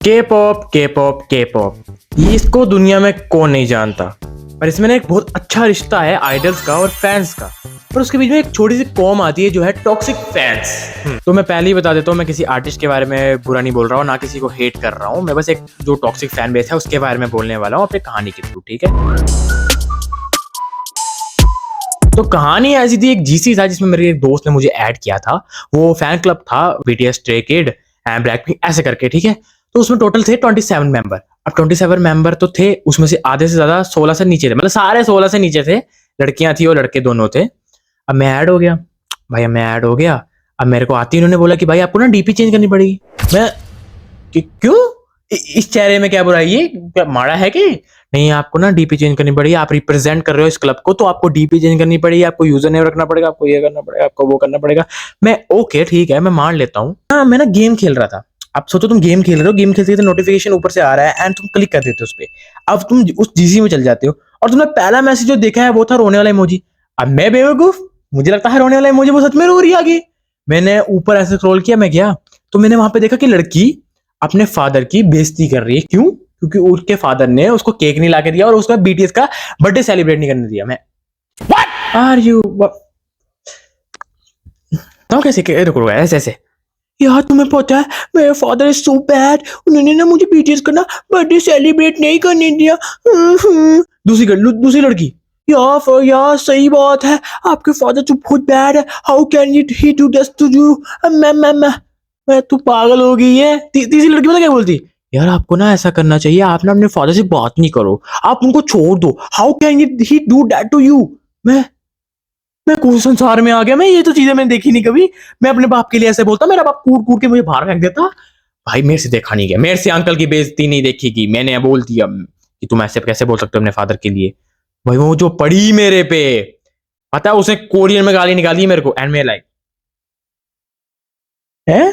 के पॉप के पॉप के पॉप, ये इसको दुनिया में कौन नहीं जानता। पर इसमें ना एक बहुत अच्छा रिश्ता है आइडल्स का और फैंस का, पर उसके बीच में एक छोटी सी कॉम आती है जो है टॉक्सिक फैंस। तो मैं पहले ही बता देता हूँ, मैं किसी आर्टिस्ट के बारे में बुरा नहीं बोल रहा हूँ, ना किसी को हेट कर रहा हूँ। मैं बस एक जो टॉक्सिक फैन बेस है उसके बारे में बोलने वाला हूँ अपनी कहानी के थ्रू, ठीक है। तो कहानी ऐसी थी, एक जीसी था जिसमें मेरे एक दोस्त ने मुझे ऐड किया था। वो फैन क्लब था BTS, stray kid and Blackpink ऐसे करके, ठीक है। तो उसमें टोटल थे 27 मेंबर। अब 27 मेंबर तो थे, उसमें से आधे से ज्यादा 16 से नीचे थे, मतलब सारे 16 से नीचे थे। लड़कियां थी और लड़के दोनों थे। अब मैं ऐड हो गया भाई, अब मैं ऐड हो गया। अब मेरे को आती, उन्होंने बोला कि भाई आपको ना डीपी चेंज करनी पड़ेगी। मैं क्यों, इस चेहरे में क्या बुराई है, क्या माड़ा है कि नहीं? आपको ना डीपी चेंज करनी पड़ेगी, आप रिप्रेजेंट कर रहे हो इस क्लब को, तो आपको डीपी चेंज करनी पड़ेगी, आपको यूजर नेम रखना पड़ेगा, आपको ये करना पड़ेगा, आपको वो करना पड़ेगा। मैं ओके ठीक है, मैं मान लेता हूँ। हाँ, मैं ना गेम खेल रहा था। अब सोचो तुम गेम खेल रहे हो, गेम खेलते नोटिफिकेशन ऊपर से आ रहा है एंड तुम क्लिक कर देते हो उस पर। अब तुम उस जीसी में चल जाते हो और तुमने पहला मैसेज जो देखा है वो था रोने वाला इमोजी। अब मैं बेवकूफ, मुझे लगता है रोने वाला इमोजी वो सच में रो रही है आगे। मैंने ऊपर ऐसे स्क्रॉल किया, मैं गया तो मैंने वहां पे देखा कि लड़की अपने फादर की बेइज्जती कर रही है। क्यों? क्योंकि उसके फादर ने उसको केक नहीं लाके दिया और उसका बीटीएस का बर्थडे सेलिब्रेट नहीं करने दिया। मैं व्हाट आर यू तो कैसे रुको ऐसे ऐसे यार, तुम्हें पता है मेरे फादर इज सो बैड, उन्होंने ना मुझे बीटीएस का ना बर्थडे सेलिब्रेट नहीं करने दिया। दूसरी लड़की, यार सही बात है, आपके फादर तो बहुत बैड है, how can he do this to you. मैं तू पागल हो गई है। तीसरी लड़की पता क्या बोलती, यार आपको ना ऐसा करना चाहिए, आप ना अपने फादर से बात नहीं करो, आप उनको छोड़ दो, how can he do that to you. मैं कौन संसार में आ गया, मैं ये तो चीजें मैंने देखी नहीं कभी। मैं अपने बाप के लिए ऐसे बोलता, मेरा बाप कूट कूट के मुझे बाहर फेंक देता। भाई मेरे से देखा नहीं गया, मेरे से अंकल की बेइज्जती नहीं देखी, मैंने बोल दिया कि तुम ऐसे कैसे बोल सकते हो अपने फादर के लिए। भाई वो जो पड़ी मेरे पे, पता है उसने कोरियन में गाली निकाली मेरे को एंड में लाइक है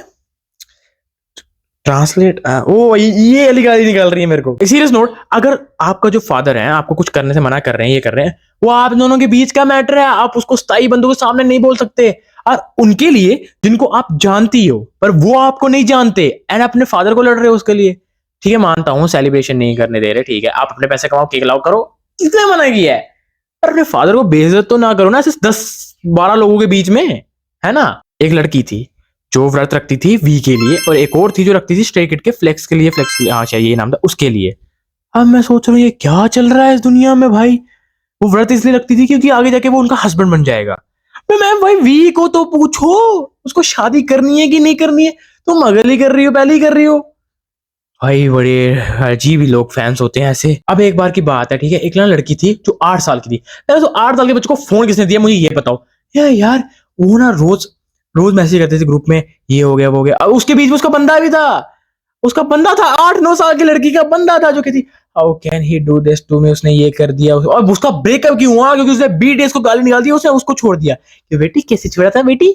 ट्रांसलेट, ओ ये वाली गाली निकाल रही है मेरे को। सीरियस नोट, अगर आपका जो फादर है आपको कुछ करने से मना कर रहे हैं, ये कर रहे हैं, वो आप दोनों के बीच का मैटर है, आप उसको स्थायी बंधु के सामने नहीं बोल सकते। और उनके लिए जिनको आप जानती हो पर वो आपको नहीं जानते एंड अपने फादर को लड़ रहे हो उसके लिए, ठीक है मानता हूँ सेलिब्रेशन नहीं करने दे रहे, ठीक है आप अपने पैसे कमाओ, केक लाओ, करो, किसने मना किया है। पर अपने फादर को बेइज्जत तो ना करो ना, सिर्फ 10-12 लोगों के बीच में, है ना। एक लड़की थी जो व्रत रखती थी वी के लिए, और एक और थी जो रखती थी स्ट्रे किड के फ्लेक्स के लिए, हाँ चाहिए ये नाम था उसके लिए। अब मैं सोच रहा हूँ ये क्या चल रहा है इस दुनिया में भाई। वो व्रत इसलिए रखती थी क्योंकि आगे जाके वो उनका हस्बैंड बन जाएगा। मैं भाई वी को तो पूछो उसको शादी करनी है कि नहीं करनी है, तुम अगली कर रही हो, पहले ही कर रही हो। भाई बड़े अजीब ही लोग फैंस होते हैं ऐसे। अब एक बार की बात है, ठीक है, एक लड़की थी जो 8 साल की थी। तो 8 साल के बच्चे को फोन किसने दिया मुझे ये बताओ। यार वो ना रोज रोज मैसेज करते थे ग्रुप में, ये हो गया वो हो गया। उसके बीच में उसका बंदा भी था, उसका बंदा था 8-9 साल की लड़की का बंदा था जो कहती how can he do this to me, उसने ये कर दिया। और उसका ब्रेकअप क्यों हुआ? क्योंकि उसने बीटीएस को गाली निकाल दी, उसने उसको छोड़ दिया। कि बेटी कैसे छोड़ा था बेटी,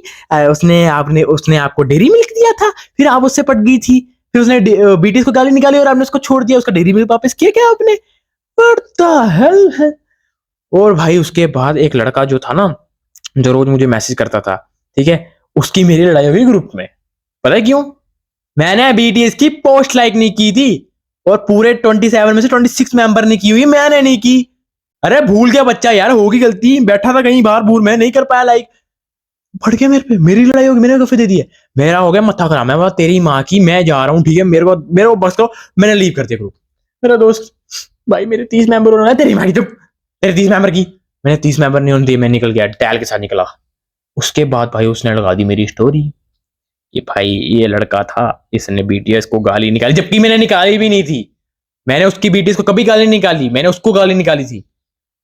उसने आपको डेरी मिल्क दिया था, फिर आप उससे पट गई थी, फिर उसने बीटीएस को गाली निकाली और आपने उसको छोड़ दिया, उसका डेरी मिल्क वापस किया क्या आपने? व्हाट द हेल है। और भाई उसके बाद एक लड़का जो था ना, जो रोज मुझे मैसेज करता था, ठीक है, उसकी मेरी लड़ाई हुई ग्रुप में। पता है क्यों? मैंने बीटीएस की पोस्ट लाइक नहीं की थी और पूरे 27 में से 26 मेंबर ने की हुई, मैंने नहीं की। अरे भूल गया बच्चा यार, होगी गलती, बैठा था कहीं बाहर, भूल मैं नहीं कर पाया लाइक। फट गया मेरे पे, मेरी लड़ाई होगी, मैंने गफे दे दिए, मेरा हो गया मत्था खराब। मैं तेरी माँ की, मैं जा रहा हूँ, ठीक है, मेरे को बस करो, मैंने लीव कर दिया ग्रुप। मेरा दोस्त भाई मेरे 30 मेंबर होना है, तेरी माँ की चुप, तेरे 30 मेंबर की, मैंने 30 मेंबर नहीं होने दिए, मैं निकल गया, टैल के साथ निकला। उसके बाद भाई उसने लगा दी मेरी स्टोरी कि भाई ये लड़का था, इसने बीटीएस को गाली निकाली, जबकि मैंने निकाली भी नहीं थी। मैंने उसकी बीटीएस को कभी गाली नहीं निकाली, मैंने उसको गाली निकाली थी।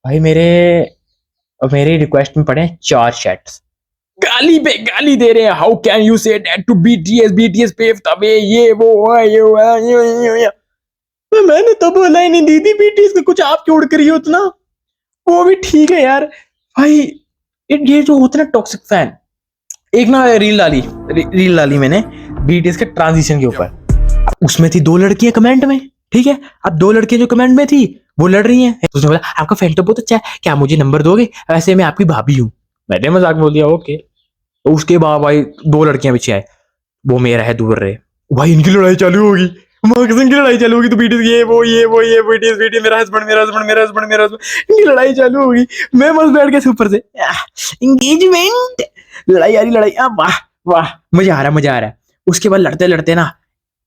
भाई मेरे रिक्वेस्ट में पड़े 4 चैट्स, गाली पे गाली दे रहे हैं, how can you say that to BTS, BTS paved the way, ये वो ये। मैंने तो बोला ही नहीं दीदी बीटीएस का कुछ, आप क्यों उड़ कर रही हो उतना, वो भी ठीक है यार। भाई ये जो होता है ना टॉक्सिक फैन, एक ना रील डाली मैंने बीटीएस के ट्रांजिशन के ऊपर। उसमें थी 2 लड़कियां कमेंट में, ठीक है। अब 2 लड़कियां जो कमेंट में थी वो लड़ रही हैं। तो उसने बोला आपका फैन तो बहुत अच्छा है, क्या मुझे नंबर दोगे, वैसे मैं आपकी भाभी हूँ। मैंने मजाक बोल दिया ओके। तो उसके बाद भाई 2 लड़कियां पीछे आए, वो मेरा है दूर रहे। भाई इनकी लड़ाई चालू होगी, मॉक्सिंग की लड़ाई चालू होगी तो बीटीएस ये वो बीटीएस मेरा हस्बैंड इनकी लड़ाई चालू होगी। मैं बस बैठ के ऊपर से एंगेजमेंट, लड़ाई आ रही लड़ाई, वाह वाह, मजा आ रहा है। उसके बाद लड़ते लड़ते ना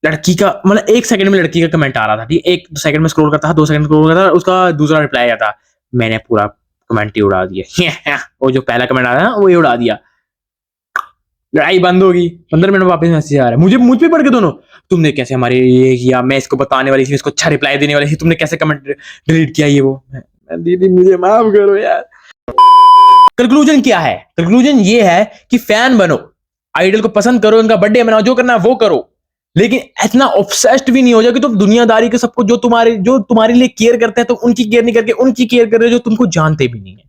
लड़की का मतलब 1 सेकंड में लड़की का कमेंट आ रहा था, ठीक है, 1 सेकंड में स्क्रॉल करता था, 2 सेकंड स्क्रॉल करता था, उसका दूसरा रिप्लाई आता, मैंने पूरा कमेंट ही उड़ा दिया। वो जो पहला कमेंट आया ना वो ही उड़ा दिया। लड़ाई बंद होगी, 15 मिनट में वापस मैसेज आ रहा है, मुझ पे पड़ के दोनों, तुमने कैसे हमारे ये किया, मैं इसको बताने वाली थी, इसको अच्छा रिप्लाई देने वाली थी, तुमने कैसे कमेंट डिलीट किया, ये वो। दीदी मुझे माफ करो यार। कंक्लूजन क्या है? कंक्लूजन ये है कि फैन बनो, आइडल को पसंद करो, इनका बर्थडे मनाओ, जो करना है वो करो, लेकिन इतना ऑब्सेस्ड भी नहीं हो जाए कि तुम दुनियादारी के सबको जो तुम्हारे लिए केयर करते हैं तो उनकी केयर नहीं करके उनकी केयर कर रहे हो जो तुमको जानते भी नहीं है।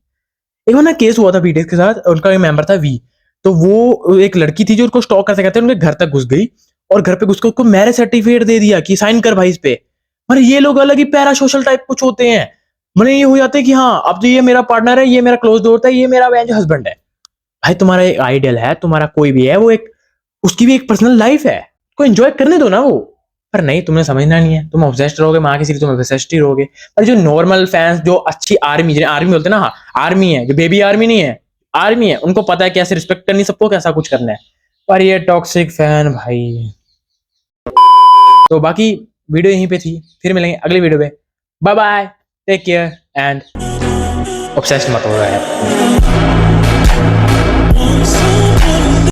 एक बार ना केस हुआ था बीटीएस के साथ, उनका एक मेंबर था वी, तो वो एक लड़की थी जो उसको स्टॉक करते करते उनके घर तक घुस गई और घर पे घुस के उसको मैरिज सर्टिफिकेट दे दिया कि साइन कर भाई इस पे। मतलब ये लोग अलग ही पैरा सोशल टाइप कुछ होते हैं। मतलब ये हो जाते हैं कि हाँ अब तो ये मेरा पार्टनर है, ये मेरा क्लोज दोस्त है, ये मेरा हस्बैंड है। भाई तुम्हारा एक आइडियल है, तुम्हारा कोई भी है, वो एक उसकी भी एक पर्सनल लाइफ है, को एंजॉय करने दो ना वो। पर नहीं, तुम्हें समझना नहीं है, तुम ऑब्सेस्ड रहोगे माँ की सीरीज, तुम ऑब्सेस्ड ही रहोगे। पर जो नॉर्मल फैंस, जो अच्छी आर्मी, जिन्हें आर्मी बोलते हैं ना, हाँ आर्मी है, जो बेबी आर्मी नहीं है, आर्मी है, उनको पता है कैसे रिस्पेक्ट करनी सबको, कैसा कुछ करना है। पर ये टॉक्सिक फैन भाई। तो बाकी वीडियो यहीं पे थी, फिर मिलेंगे अगली वीडियो पे। Bye bye, take care and obsessed मत हो रहा है।